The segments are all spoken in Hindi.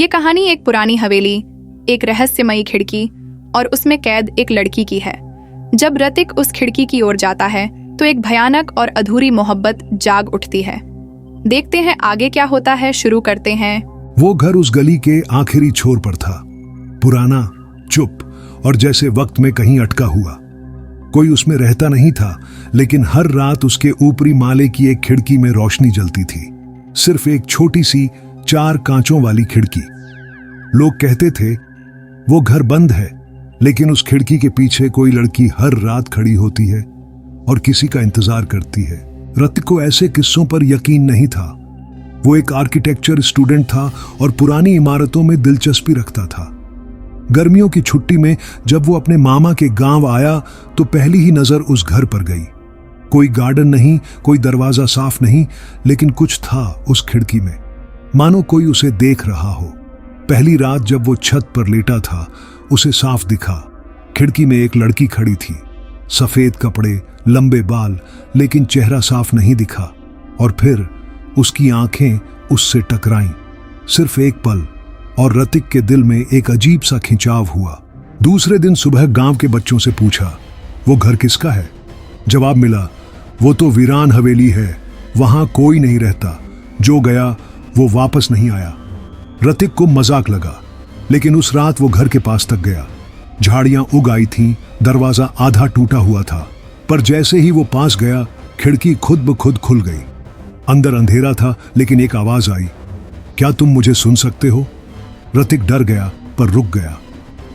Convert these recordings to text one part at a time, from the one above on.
ये कहानी एक पुरानी हवेली, एक रहस्यमयी खिड़की और उसमें कैद एक लड़की की है। जब रतिक उस खिड़की की ओर जाता है तो एक भयानक और अधूरी मोहब्बत जाग उठती है। देखते हैं आगे क्या होता है, शुरू करते हैं। वो घर उस गली के आखिरी छोर पर था, पुराना, चुप और जैसे वक्त में कहीं अटका हुआ। कोई उसमें रहता नहीं था, लेकिन हर रात उसके ऊपरी माले की एक खिड़की में रोशनी जलती थी। सिर्फ एक छोटी सी 4 कांचों वाली खिड़की। लोग कहते थे वो घर बंद है, लेकिन उस खिड़की के पीछे कोई लड़की हर रात खड़ी होती है और किसी का इंतजार करती है। रतिक को ऐसे किस्सों पर यकीन नहीं था। वो एक आर्किटेक्चर स्टूडेंट था और पुरानी इमारतों में दिलचस्पी रखता था। गर्मियों की छुट्टी में जब वो अपने मामा के गांव आया तो पहली ही नजर उस घर पर गई। कोई गार्डन नहीं, कोई दरवाजा साफ नहीं, लेकिन कुछ था उस खिड़की में, मानो कोई उसे देख रहा हो। पहली रात जब वो छत पर लेटा था, उसे साफ दिखा। खिड़की में एक लड़की खड़ी थी, सफेद कपड़े, लंबे बाल, लेकिन चेहरा साफ नहीं दिखा। और फिर उसकी आंखें उससे टकराईं। सिर्फ एक पल, और रतिक के दिल में एक अजीब सा खिंचाव हुआ। दूसरे दिन सुबह गांव के बच्चों से पूछा, वो घर किसका है? जवाब मिला, वो तो वीरान हवेली है, वहां कोई नहीं रहता, जो गया वो वापस नहीं आया। रतिक को मजाक लगा, लेकिन उस रात वो घर के पास तक गया। झाड़ियां उग आई थीं, दरवाजा आधा टूटा हुआ था, पर जैसे ही वो पास गया, खिड़की खुद ब खुद खुल गई। अंदर अंधेरा था, लेकिन एक आवाज आई, क्या तुम मुझे सुन सकते हो? रतिक डर गया, पर रुक गया।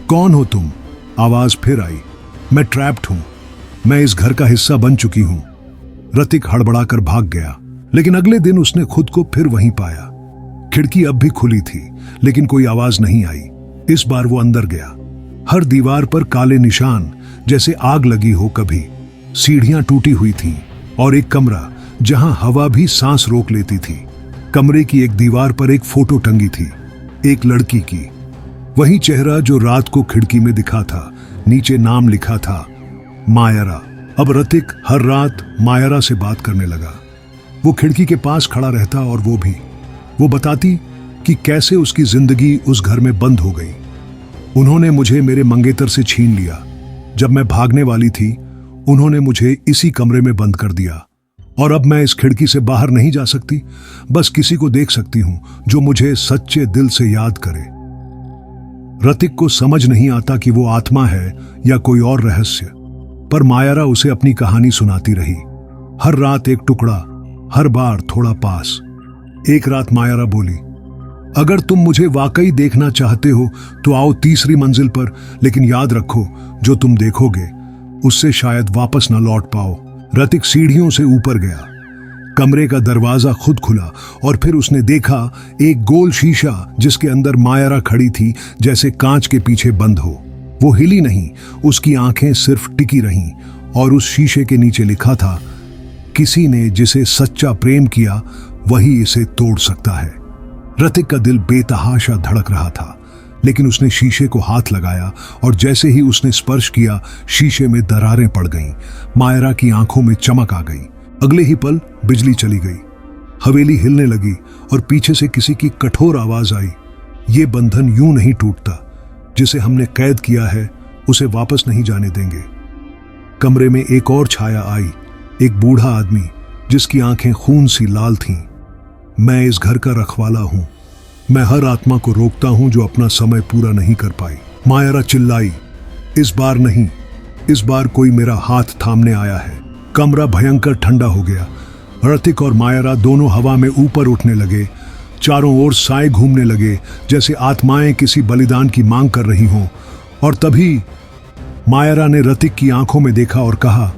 कौन हो तुम? आवाज फिर आई, मैं ट्रैप्ड हूं, मैं इस घर का हिस्सा बन चुकी हूं। रतिक हड़बड़ाकर भाग गया, लेकिन अगले दिन उसने खुद को फिर वहीं पाया। खिड़की अब भी खुली थी, लेकिन कोई आवाज नहीं आई। इस बार वो अंदर गया। हर दीवार पर काले निशान, जैसे आग लगी हो कभी। सीढ़ियां टूटी हुई थीं और एक कमरा जहां हवा भी सांस रोक लेती थी। कमरे की एक दीवार पर एक फोटो टंगी थी, एक लड़की की। वही चेहरा जो रात को खिड़की में दिखा था। नीचे नाम लिखा था, मायरा। अब रतिक हर रात मायरा से बात करने लगा। वो खिड़की के पास खड़ा रहता और वो बताती कि कैसे उसकी जिंदगी उस घर में बंद हो गई। उन्होंने मुझे मेरे मंगेतर से छीन लिया। जब मैं भागने वाली थी, उन्होंने मुझे इसी कमरे में बंद कर दिया, और अब मैं इस खिड़की से बाहर नहीं जा सकती। बस किसी को देख सकती हूं जो मुझे सच्चे दिल से याद करे। रतिक को समझ नहीं आता कि वो आत्मा है या कोई और रहस्य, पर मायरा उसे अपनी कहानी सुनाती रही। हर रात एक टुकड़ा, हर बार थोड़ा पास। एक रात मायरा बोली, अगर तुम मुझे वाकई देखना चाहते हो तो आओ तीसरी मंजिल पर, लेकिन याद रखो, जो तुम देखोगे उससे शायद वापस न लौट पाओ। रतिक सीढ़ियों से ऊपर गया। कमरे का दरवाजा खुद खुला और फिर उसने देखा एक गोल शीशा जिसके अंदर मायरा खड़ी थी, जैसे कांच के पीछे बंद हो। वो हिली नहीं, उसकी आंखें सिर्फ टिकी रहीं, और उस शीशे के नीचे लिखा था, किसी ने जिसे सच्चा प्रेम किया वही इसे तोड़ सकता है। रतिक का दिल बेतहाशा धड़क रहा था, लेकिन उसने शीशे को हाथ लगाया और जैसे ही उसने स्पर्श किया, शीशे में दरारें पड़ गईं। मायरा की आंखों में चमक आ गई। अगले ही पल बिजली चली गई। हवेली हिलने लगी और पीछे से किसी की कठोर आवाज आई, ये बंधन यूं नहीं टूटता, जिसे हमने कैद किया है उसे वापस नहीं जाने देंगे। कमरे में एक और छाया आई, एक बूढ़ा आदमी जिसकी आंखें खून सी लाल थीं। मैं इस घर का रखवाला हूं, मैं हर आत्मा को रोकता हूं जो अपना समय पूरा नहीं कर पाई। मायरा चिल्लाई, इस बार नहीं, इस बार कोई मेरा हाथ थामने आया है। कमरा भयंकर ठंडा हो गया। रतिक और मायरा दोनों हवा में ऊपर उठने लगे। चारों ओर साए घूमने लगे, जैसे आत्माएं किसी बलिदान की मांग कर रही हों। और तभी मायरा ने रतिक की आंखों में देखा और कहा,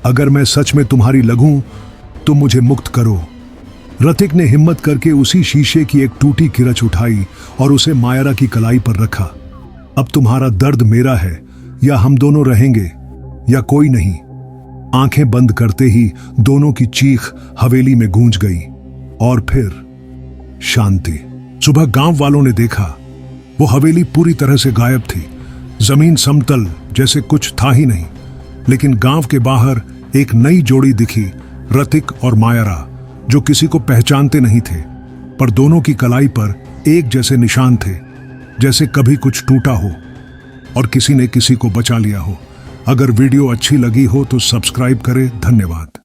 अगर मैं सच में तुम्हारी लगूं तो मुझे मुक्त करो। रतिक ने हिम्मत करके उसी शीशे की एक टूटी किरच उठाई और उसे मायरा की कलाई पर रखा। अब तुम्हारा दर्द मेरा है, या हम दोनों रहेंगे या कोई नहीं। आंखें बंद करते ही दोनों की चीख हवेली में गूंज गई, और फिर शांति। सुबह गांव वालों ने देखा, वो हवेली पूरी तरह से गायब थी। जमीन समतल, जैसे कुछ था ही नहीं। लेकिन गांव के बाहर एक नई जोड़ी दिखी, रतिक और मायरा, जो किसी को पहचानते नहीं थे, पर दोनों की कलाई पर एक जैसे निशान थे, जैसे कभी कुछ टूटा हो और किसी ने किसी को बचा लिया हो। अगर वीडियो अच्छी लगी हो तो सब्सक्राइब करें। धन्यवाद।